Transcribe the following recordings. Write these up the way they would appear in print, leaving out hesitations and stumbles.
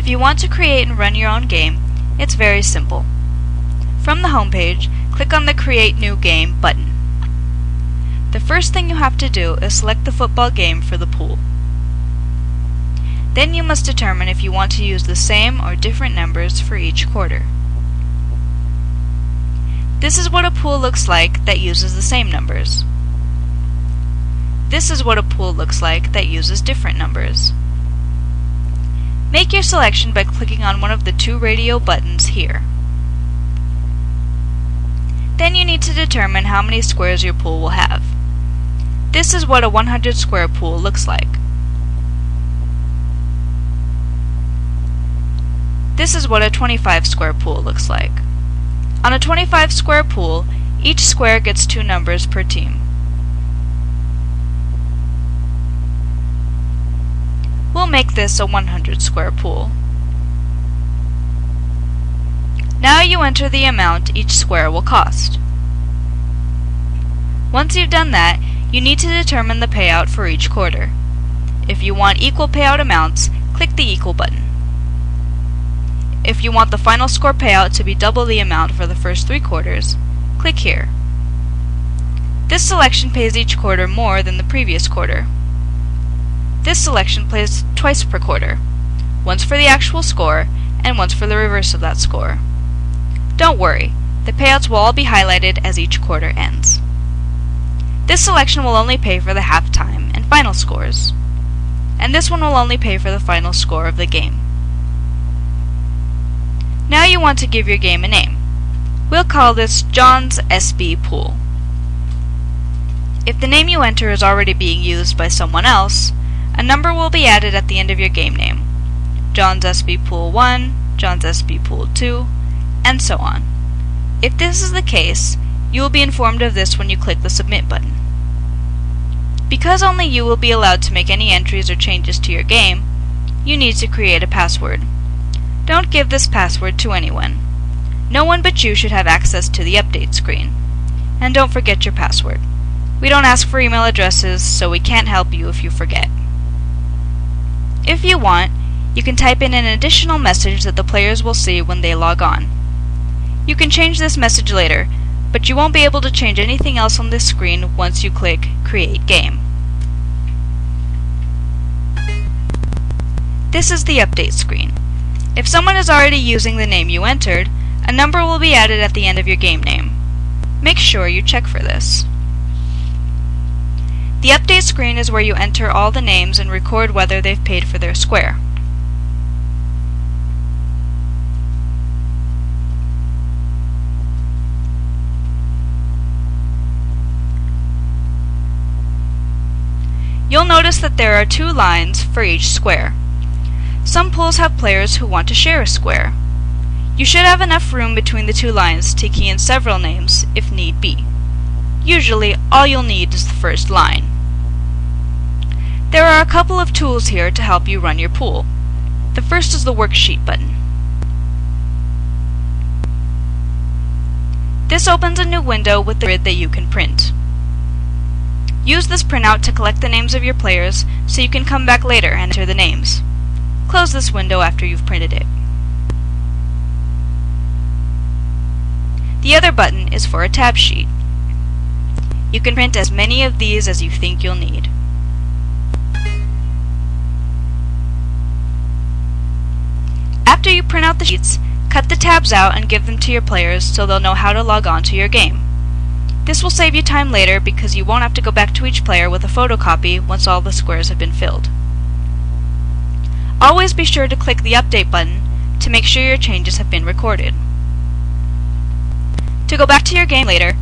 If you want to create and run your own game, it's very simple. From the home page, click on the Create New Game button. The first thing you have to do is select the football game for the pool. Then you must determine if you want to use the same or different numbers for each quarter. This is what a pool looks like that uses the same numbers. This is what a pool looks like that uses different numbers. Make your selection by clicking on one of the two radio buttons here. Then you need to determine how many squares your pool will have. This is what a 100 square pool looks like. This is what a 25 square pool looks like. On a 25 square pool, each square gets 2 numbers per team. We'll make this a 100 square pool. Now you enter the amount each square will cost. Once you've done that, you need to determine the payout for each quarter. If you want equal payout amounts, click the Equal button. If you want the final score payout to be double the amount for the first 3 quarters, click here. This selection pays each quarter more than the previous quarter. This selection plays twice per quarter, once for the actual score and once for the reverse of that score. Don't worry, the payouts will all be highlighted as each quarter ends. This selection will only pay for the halftime and final scores, and this one will only pay for the final score of the game. Now you want to give your game a name. We'll call this John's SB Pool. If the name you enter is already being used by someone else, a number will be added at the end of your game name. John's SB Pool 1, John's SB Pool 2, and so on. If this is the case, you will be informed of this when you click the Submit button. Because only you will be allowed to make any entries or changes to your game, you need to create a password. Don't give this password to anyone. No one but you should have access to the update screen. And don't forget your password. We don't ask for email addresses, so we can't help you if you forget. If you want, you can type in an additional message that the players will see when they log on. You can change this message later, but you won't be able to change anything else on this screen once you click Create Game. This is the update screen. If someone is already using the name you entered, a number will be added at the end of your game name. Make sure you check for this. The update screen is where you enter all the names and record whether they've paid for their square. You'll notice that there are 2 lines for each square. Some pools have players who want to share a square. You should have enough room between the 2 lines to key in several names if need be. Usually, all you'll need is the first line. There are a couple of tools here to help you run your pool. The first is the Worksheet button. This opens a new window with the grid that you can print. Use this printout to collect the names of your players so you can come back later and enter the names. Close this window after you've printed it. The other button is for a tab sheet. You can print as many of these as you think you'll need. After you print out the sheets, cut the tabs out and give them to your players so they'll know how to log on to your game. This will save you time later because you won't have to go back to each player with a photocopy once all the squares have been filled. Always be sure to click the Update button to make sure your changes have been recorded. To go back to your game later,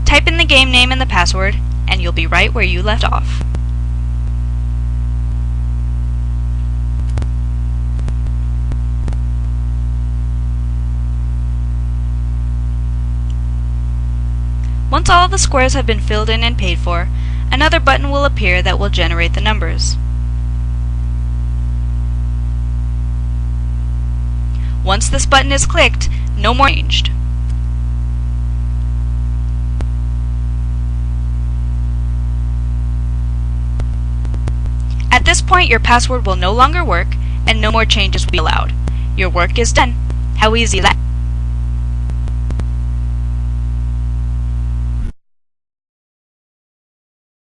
type in the game name and the password, and you'll be right where you left off. Once all of the squares have been filled in and paid for, another button will appear that will generate the numbers. Once this button is clicked, no more changed. At this point, your password will no longer work and no more changes will be allowed. Your work is done. How easy that?